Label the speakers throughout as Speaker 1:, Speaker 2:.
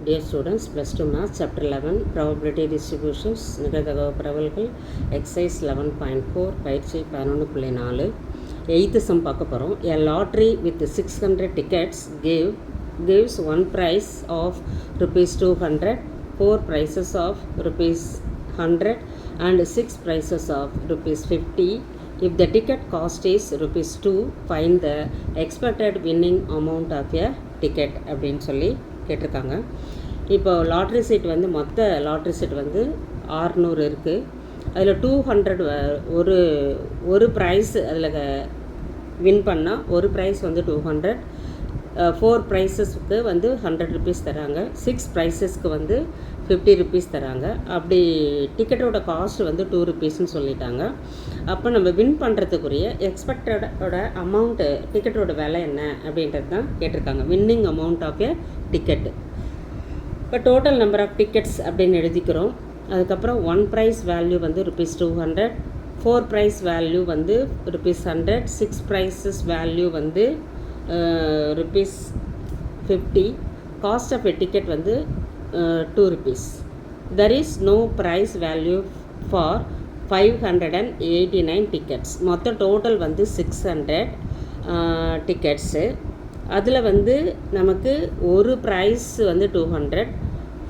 Speaker 1: Dear students, plus 2 Maths, Chapter 11, Probability Distributions, நிகழ்தகவு பரவல்கள், Exercise 11.4, பயிற்சி 11.4, 8th sum பார்க்க போகிறோம். A lottery with 600 tickets gives one prize of rupees 200, 4 prizes of rupees 100 and 6 prizes of rupees 50. If the ticket cost is rupees 2, find the expected winning amount of a ticket அப்படின்னு சொல்லி கேட்டிருக்காங்க. இப்போ lottery seat வந்து மொத்த lottery seat வந்து 600 இருக்குது. அதில் 200 ஒரு ப்ரைஸ் அதில் வின் பண்ணால் ஒரு ப்ரைஸ் வந்து 200, 4 ப்ரைஸஸ்க்கு வந்து 100 ருபீஸ் தராங்க, 6 ப்ரைஸஸ்க்கு வந்து 50 ருபீஸ் தராங்க. அப்படி டிக்கெட்டோட காஸ்ட் வந்து 2 ருபீஸ்ன்னு சொல்லிட்டாங்க. அப்போ நம்ம வின் பண்ணுறதுக்குரிய எக்ஸ்பெக்டடோட அமௌண்ட்டு, டிக்கெட்டோட விலை என்ன அப்படின்றது தான் கேட்டிருக்காங்க. Winning amount of a ticket. இப்போ டோட்டல் நம்பர் ஆஃப் டிக்கெட்ஸ் அப்படின்னு எழுதிக்கிறோம். அதுக்கப்புறம் 1 ப்ரைஸ் வேல்யூ வந்து rupees 200, 4 ப்ரைஸ் வேல்யூ வந்து rupees 100, 6 ப்ரைஸஸ் வேல்யூ வந்து rupees 50. Cost of a ticket வந்து 2 rupees. There is no price value for 589 tickets. மொத்த டோட்டல் வந்து 600 டிக்கெட்ஸு. அதில் வந்து நமக்கு ஒரு ப்ரைஸ் வந்து 200,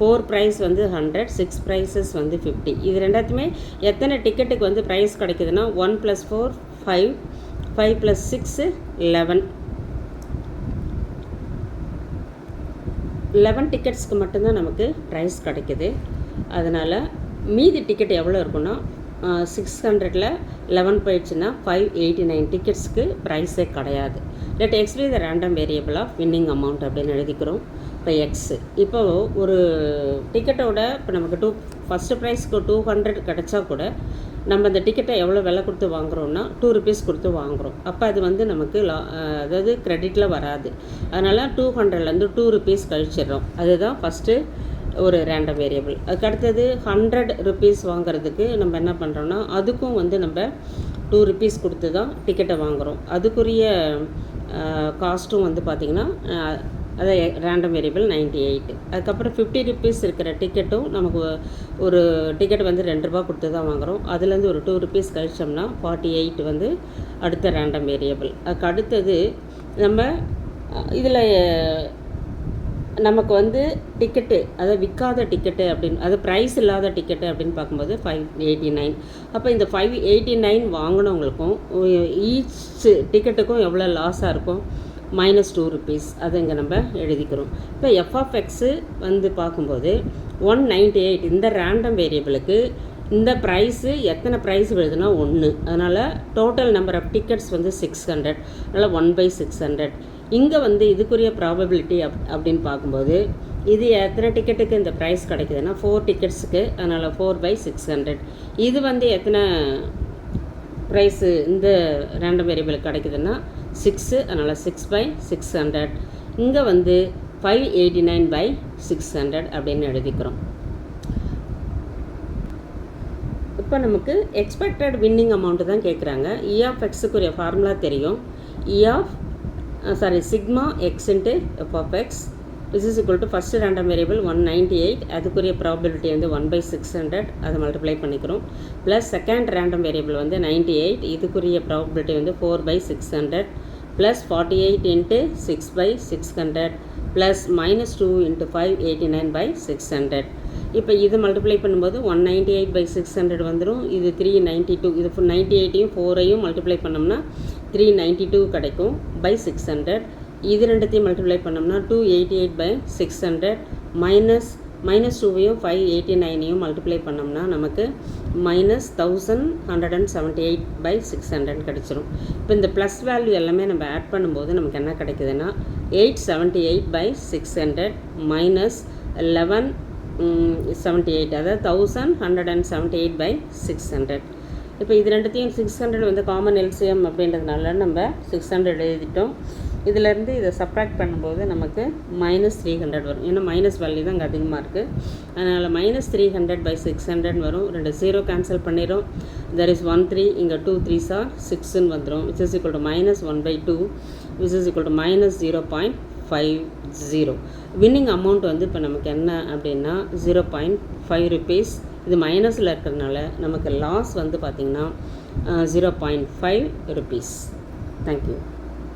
Speaker 1: 4 ப்ரைஸ் வந்து 100, 6 ப்ரைஸஸ் வந்து 50. இது ரெண்டாத்துமே எத்தனை டிக்கெட்டுக்கு வந்து ப்ரைஸ் கிடைக்குதுன்னா 1 + 4 5, 5 + 6 11 டிக்கெட்ஸ்க்கு மட்டும்தான் நமக்கு ப்ரைஸ் கிடைக்குது. அதனால் மீதி டிக்கெட் எவ்வளோ இருக்குன்னா 600ல் 11 போயிடுச்சுன்னா 589 டிக்கெட்ஸ்க்கு ப்ரைஸே கிடையாது. Let X be the random variable of winning amount அப்படின்னு எழுதிக்கிறோம். இப்போ எக்ஸு, இப்போது ஒரு டிக்கெட்டோட இப்போ நமக்கு ஃபஸ்ட்டு ப்ரைஸ்க்கு 200 கிடச்சா கூட நம்ம அந்த டிக்கெட்டை எவ்வளோ விலை கொடுத்து வாங்குகிறோன்னா 2 ருபீஸ் கொடுத்து வாங்குகிறோம். அப்போ அது வந்து நமக்கு அதாவது க்ரெடிட்டில் வராது. அதனால் 200லேருந்து 2 ருபீஸ் கழிச்சிடுறோம். அதுதான் ஃபஸ்ட்டு ஒரு ரேண்டம் வேரியபிள். அதுக்கு அடுத்தது 100 ருபீஸ் வாங்குறதுக்கு நம்ம என்ன பண்ணுறோன்னா அதுக்கும் வந்து நம்ம 2 ருபீஸ் கொடுத்து தான் டிக்கெட்டை வாங்குகிறோம். அதுக்குரிய காஸ்ட்டும் வந்து பார்த்திங்கன்னா அதை ரேண்டம் வேரியபிள் 98. அதுக்கப்புறம் 50 ருபீஸ் இருக்கிற டிக்கெட்டும் நமக்கு ஒரு டிக்கெட் வந்து 2 ரூபா கொடுத்து தான் வாங்குகிறோம். அதுலேருந்து ஒரு 2 ருபீஸ் கழிச்சோம்னா 48 வந்து அடுத்த ரேண்டம் வேரியபிள். அதுக்கு அடுத்தது நம்ம இதில் நமக்கு வந்து டிக்கெட்டு, அதாவது விற்காத டிக்கெட்டு அப்படின்னு, அது ப்ரைஸ் இல்லாத டிக்கெட்டு அப்படின்னு பார்க்கும்போது 589. அப்போ இந்த 589 வாங்கினவங்களுக்கும் ஈச் டிக்கெட்டுக்கும் எவ்வளோ லாஸாக இருக்கும், -2 ருபீஸ். அது இங்கே நம்ம எழுதிக்கிறோம். இப்போ எஃப்எக்ஸு வந்து பார்க்கும்போது 198 இந்த ரேண்டம் வேரியபிளுக்கு இந்த ப்ரைஸு எத்தனை ப்ரைஸ் வருதுன்னா 1. அதனால் டோட்டல் நம்பர் ஆஃப் டிக்கெட்ஸ் வந்து 600. அதனால் 1/600. இங்கே வந்து இதுக்குரிய ப்ராபபிலிட்டி அப்படின்னு பார்க்கும்போது இது எத்தனை டிக்கெட்டுக்கு இந்த ப்ரைஸ் கிடைக்குதுன்னா 4 டிக்கெட்ஸுக்கு. அதனால் 4/600. இது வந்து எத்தனை ப்ரைஸு இந்த ரேண்டம் வேரியபிளுக்கு கிடைக்குதுன்னா 6. அதனால் 6/600. இங்கே வந்து 589/600 அப்படின்னு எழுதிக்கிறோம். இப்போ நமக்கு எக்ஸ்பெக்டட் வின்னிங் அமௌண்ட்டு தான் கேட்குறாங்க. இ(x)க்குரிய ஃபார்முலா தெரியும். Sigma X into FX which is equal to first random variable 198. அதுக்குரிய ப்ராபபிலிட்டி வந்து 1/600. அதை மல்டிப்ளை பண்ணிக்கிறோம். ப்ளஸ் செகண்ட் ரேண்டம் வேரியபிள் வந்து 98. இதுக்குரிய ப்ராபபிலிட்டி வந்து 4/600 ப்ளஸ் 48 இன்ட்டு 6/600 ப்ளஸ் -2 இன்ட்டு 589/600. இப்போ இது மல்டிப்ளை பண்ணும்போது 198/600 வந்துடும். இது 392. இது 98ஐயும் 4ஐயும் மல்டிப்ளை பண்ணோம்னா 392 கிடைக்கும் /600. இது ரெண்டுத்தையும் மல்டிப்ளை பண்ணோம்னா 288/600 -2ஐயும் 589ஐயும் மல்டிப்ளை பண்ணோம்னா நமக்கு -1178/600 கிடச்சிரும். இப்போ இந்த ப்ளஸ் வேல்யூ எல்லாமே நம்ம ஆட் பண்ணும்போது நமக்கு என்ன கிடைக்குதுன்னா 878/600 -1178, அதாவது 1178/600. இப்போ இது ரெண்டுத்தையும் 600 வந்து காமன் எல்சிஎம் அப்படின்றதுனால நம்ம 600 எழுதிட்டோம். இதிலேருந்து இதை சப்ராக்ட் பண்ணும்போது நமக்கு -300 வரும். ஏன்னா மைனஸ் வேல்யூ தான் இங்கே அதிகமாக இருக்குது. அதனால் -300/600 வரும். 2 0 கேன்சல் பண்ணிடும். தெர் இஸ் 1 3, இங்கே 2 3s are 6ன்னு வந்துடும். which is equal to -1/2 which is equal to -0.5. 0.50. Winning amount வந்து இப்போ நமக்கு என்ன அப்படின்னா 0.5 ருபீஸ். இது மைனஸில் இருக்கிறதுனால நமக்கு லாஸ் வந்து பார்த்திங்கன்னா 0.5 ருபீஸ். தேங்க்யூ.